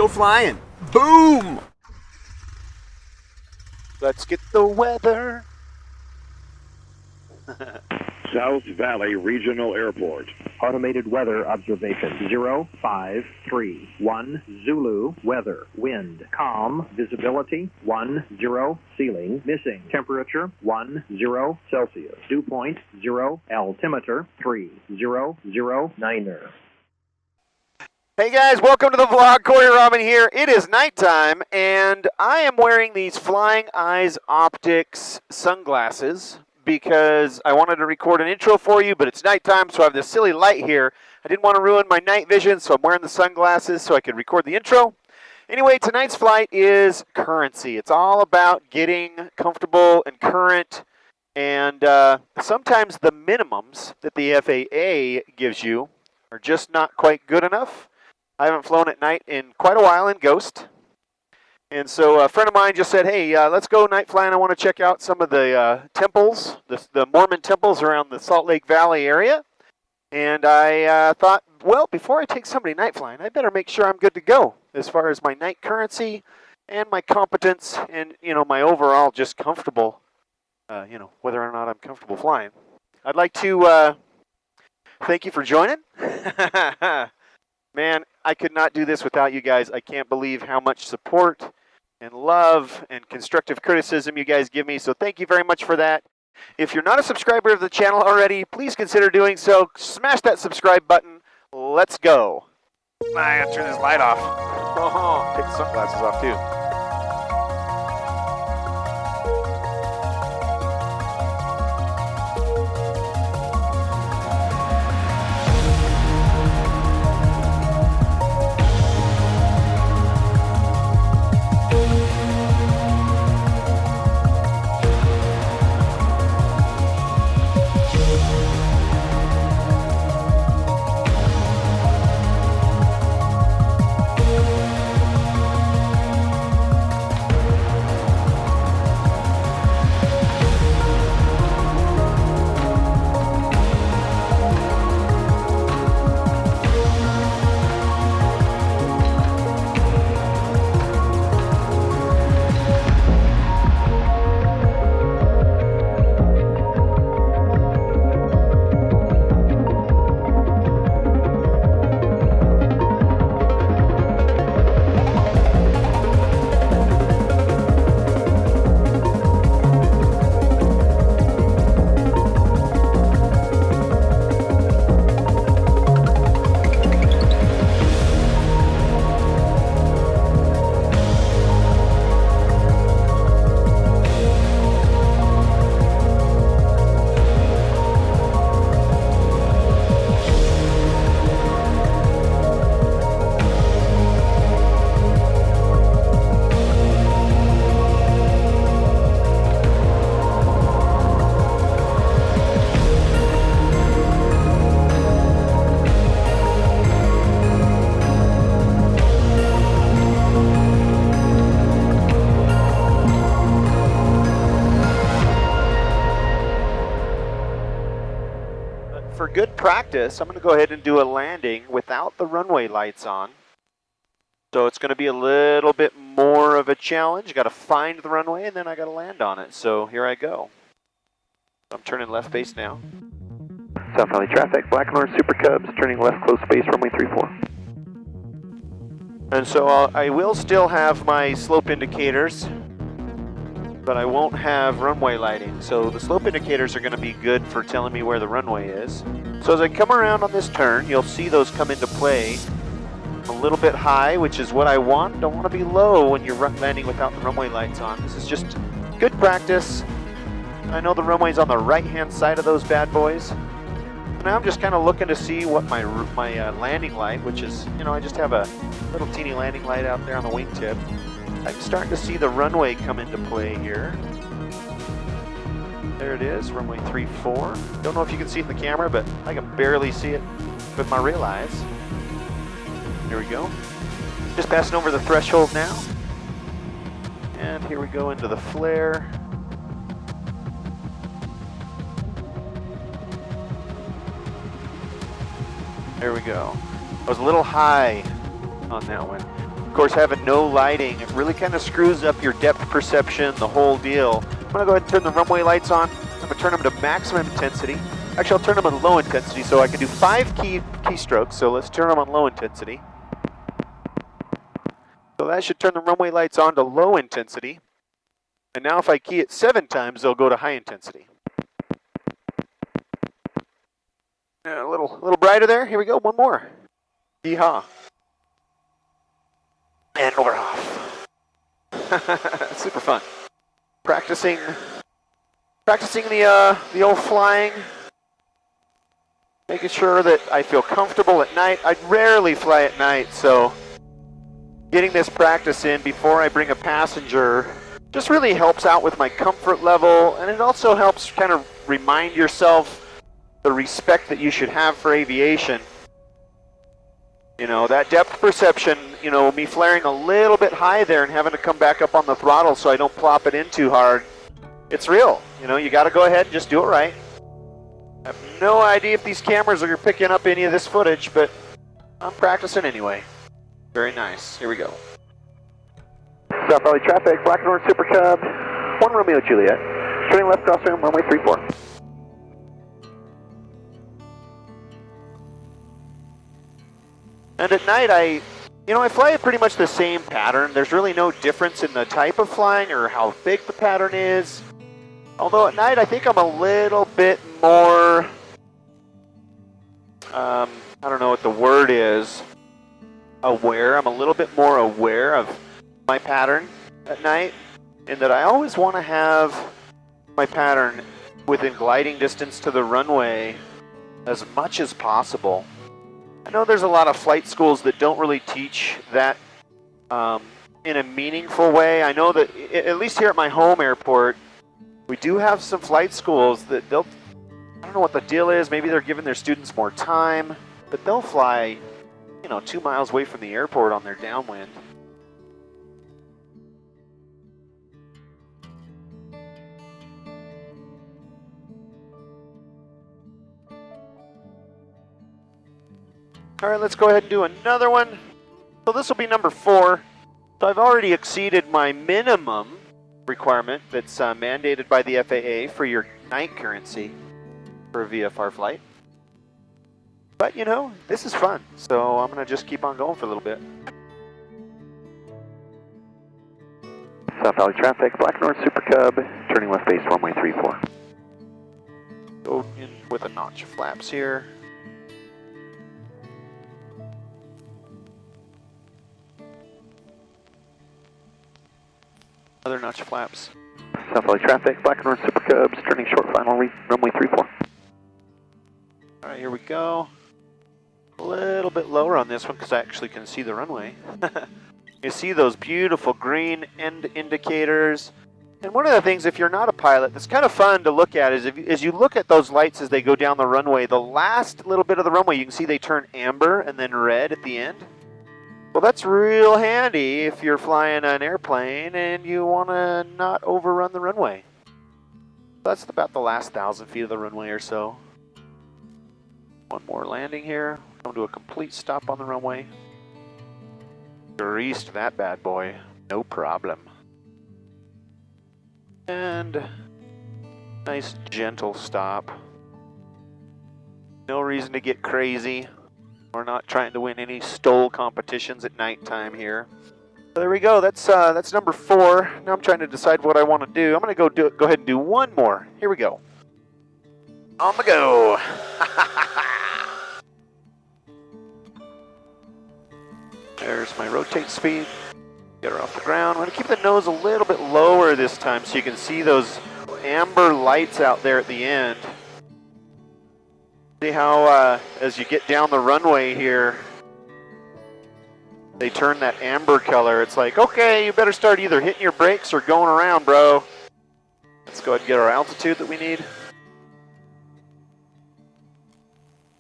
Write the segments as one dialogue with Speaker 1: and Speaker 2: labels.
Speaker 1: go flying. Boom!
Speaker 2: Let's get the weather.
Speaker 3: South Valley Regional Airport.
Speaker 4: Automated weather observation 0531 Zulu weather wind calm visibility 10 ceiling missing temperature 10 Celsius dew point 0 altimeter 3009er.
Speaker 2: Hey guys, welcome to the vlog. Cory Robin here. It is nighttime and I am wearing these Flying Eyes Optics sunglasses because I wanted to record an intro for you, but it's nighttime, so I have this silly light here. I didn't want to ruin my night vision, so I'm wearing the sunglasses so I could record the intro. Anyway, tonight's flight is currency. It's all about getting comfortable and current, and sometimes the minimums that the FAA gives you are just not quite good enough. I haven't flown at night in quite a while in Ghost. And so a friend of mine just said, hey, let's go night flying. I want to check out some of the temples, the Mormon temples around the Salt Lake Valley area. And I thought, well, before I take somebody night flying, I better make sure I'm good to go as far as my night currency and my competence and, you know, my overall just comfortable, you know, whether or not I'm comfortable flying. I'd like to thank you for joining. Man, I could not do this without you guys. I can't believe how much support and love and constructive criticism you guys give me, so thank you very much for that. If you're not a subscriber of the channel already, please consider doing so. Smash that subscribe button. Let's go. I gotta turn this light off. Oh, take the sunglasses off too. For good practice, I'm going to go ahead and do a landing without the runway lights on. So it's going to be a little bit more of a challenge. Got to find the runway and then I got to land on it. So here I go. I'm turning left base now.
Speaker 5: South Valley traffic, Black and Orange Super Cubs, turning left close base, runway 34.
Speaker 2: And so I will still have my slope indicators, but I won't have runway lighting. So the slope indicators are going to be good for telling me where the runway is. So as I come around on this turn, you'll see those come into play a little bit high, which is what I want. Don't want to be low when you're landing without the runway lights on. This is just good practice. I know the runway's on the right-hand side of those bad boys. Now I'm just kind of looking to see what my landing light, which is, you know, I just have a little teeny landing light out there on the wingtip. I'm starting to see the runway come into play here. There it is, runway 34. Don't know if you can see it in the camera, but I can barely see it with my real eyes. Here we go. Just passing over the threshold now. And here we go into the flare. There we go. I was a little high on that one. Of course, having no lighting, it really kind of screws up your depth perception, the whole deal. I'm gonna go ahead and turn the runway lights on. I'm gonna turn them to maximum intensity. Actually, I'll turn them on low intensity so I can do 5 keystrokes. So let's turn them on low intensity. So that should turn the runway lights on to low intensity. And now if I key it 7 times, they'll go to high intensity. A little brighter there. Here we go, one more. Yeehaw. And we're off. Super fun. Practicing the old flying. Making sure that I feel comfortable at night. I rarely fly at night, so getting this practice in before I bring a passenger just really helps out with my comfort level, and it also helps kind of remind yourself the respect that you should have for aviation. You know, that depth perception, you know, me flaring a little bit high there and having to come back up on the throttle so I don't plop it in too hard, it's real. You know, you got to go ahead and just do it right. I have no idea if these cameras are picking up any of this footage, but I'm practicing anyway. Very nice. Here we go.
Speaker 5: South Valley traffic, Black North Super Cub, 1 Romeo Juliet. Turning left crossing, runway 34.
Speaker 2: And at night, I fly pretty much the same pattern. There's really no difference in the type of flying or how big the pattern is. Although at night, I think I'm a little bit more, I don't know what the word is, aware. I'm a little bit more aware of my pattern at night, in that I always want to have my pattern within gliding distance to the runway as much as possible. I know there's a lot of flight schools that don't really teach that in a meaningful way. I know that, at least here at my home airport, we do have some flight schools that I don't know what the deal is, maybe they're giving their students more time, but they'll fly, 2 miles away from the airport on their downwind. All right, let's go ahead and do another one. So this will be number 4. So I've already exceeded my minimum requirement that's mandated by the FAA for your night currency for a VFR flight. But this is fun, so I'm gonna just keep on going for a little bit.
Speaker 5: South Valley traffic, Black North Super Cub, turning left base, runway 34.
Speaker 2: Go in with a notch of flaps here. Other notch flaps.
Speaker 5: South Valley traffic, Black North Super Cubs, turning short final, runway 34.
Speaker 2: All right, here we go. A little bit lower on this one because I actually can see the runway. You see those beautiful green end indicators. And one of the things, if you're not a pilot, that's kind of fun to look at is as you look at those lights as they go down the runway, the last little bit of the runway, you can see they turn amber and then red at the end. Well, that's real handy if you're flying an airplane and you want to not overrun the runway. That's about the last 1,000 feet of the runway or so. One more landing here. Come to a complete stop on the runway. Greased that bad boy. No problem. And nice gentle stop. No reason to get crazy. We're not trying to win any STOL competitions at nighttime here. So there we go. That's number 4. Now I'm trying to decide what I want to do. I'm going to go ahead and do one more. Here we go. On the go. There's my rotate speed. Get her off the ground. I'm going to keep the nose a little bit lower this time so you can see those amber lights out there at the end. See how as you get down the runway here, they turn that amber color. It's like, okay, you better start either hitting your brakes or going around, bro. Let's go ahead and get our altitude that we need.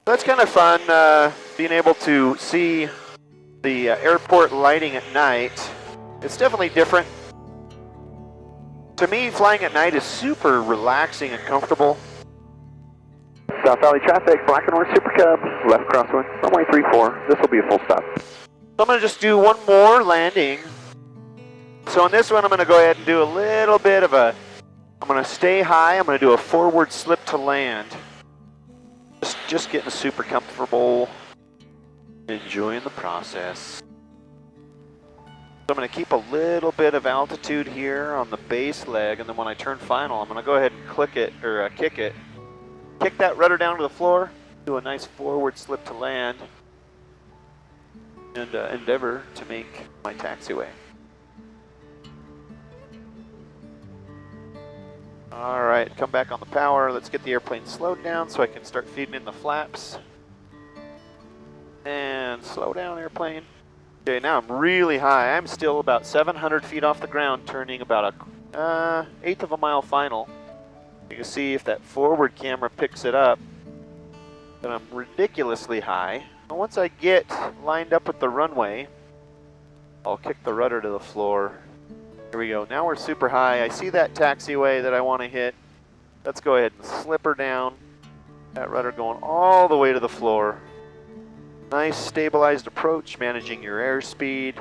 Speaker 2: That's kind of fun, being able to see the airport lighting at night. It's definitely different. To me, flying at night is super relaxing and comfortable.
Speaker 5: South Valley traffic, Black and Orange Super Cub, left crosswind, runway 34. This will be a full stop.
Speaker 2: I'm going to just do one more landing. So on this one, I'm going to go ahead and do a little bit of a, I'm going to stay high. I'm going to do a forward slip to land. Just getting super comfortable, enjoying the process. So I'm going to keep a little bit of altitude here on the base leg, and then when I turn final, I'm going to go ahead and click it, or kick it. Kick that rudder down to the floor, do a nice forward slip to land, and endeavor to make my taxiway. All right, come back on the power. Let's get the airplane slowed down so I can start feeding in the flaps. And slow down, airplane. Okay, now I'm really high. I'm still about 700 feet off the ground, turning about a eighth of a mile final. You can see if that forward camera picks it up, that I'm ridiculously high. And once I get lined up with the runway, I'll kick the rudder to the floor. Here we go. Now we're super high. I see that taxiway that I want to hit. Let's go ahead and slip her down. That rudder going all the way to the floor. Nice stabilized approach, managing your airspeed,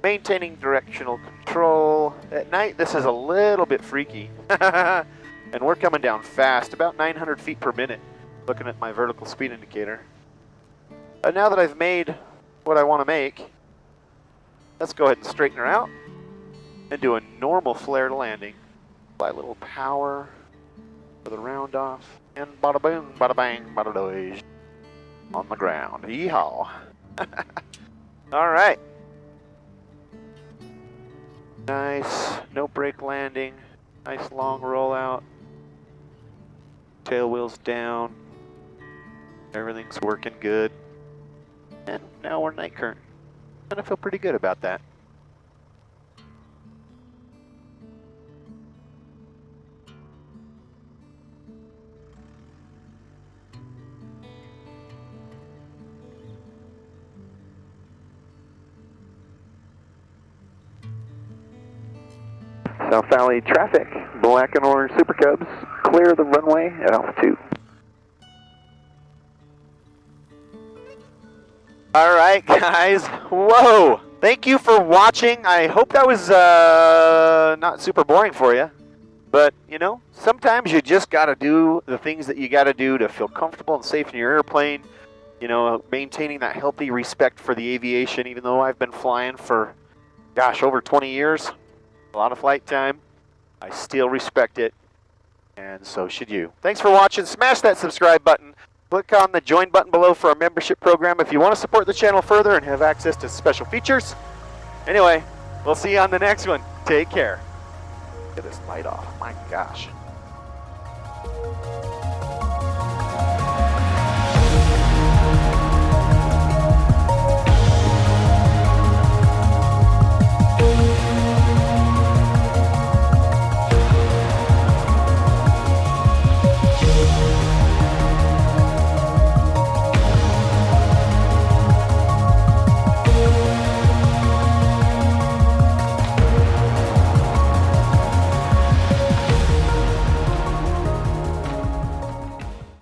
Speaker 2: maintaining directional control. At night, this is a little bit freaky. And we're coming down fast, about 900 feet per minute, looking at my vertical speed indicator. Now that I've made what I want to make, let's go ahead and straighten her out and do a normal flare to landing. Apply a little power for the round off, and bada boom, bada bang, bada doge. On the ground. Yeehaw. All right. Nice, no brake landing. Nice long rollout. Tail wheels down. Everything's working good. And now we're night current. And I feel pretty good about that.
Speaker 5: South Valley traffic, black and orange Super Cubs, clear the runway at altitude.
Speaker 2: All right, guys. Whoa. Thank you for watching. I hope that was not super boring for you. But, you know, sometimes you just got to do the things that you got to do to feel comfortable and safe in your airplane. You know, maintaining that healthy respect for the aviation, even though I've been flying for, gosh, over 20 years. A lot of flight time. I still respect it, and so should you. Thanks for watching. Smash that subscribe button. Click on the join button below for our membership program if you want to support the channel further and have access to special features. Anyway, we'll see you on the next one. Take care. Get this light off. My gosh.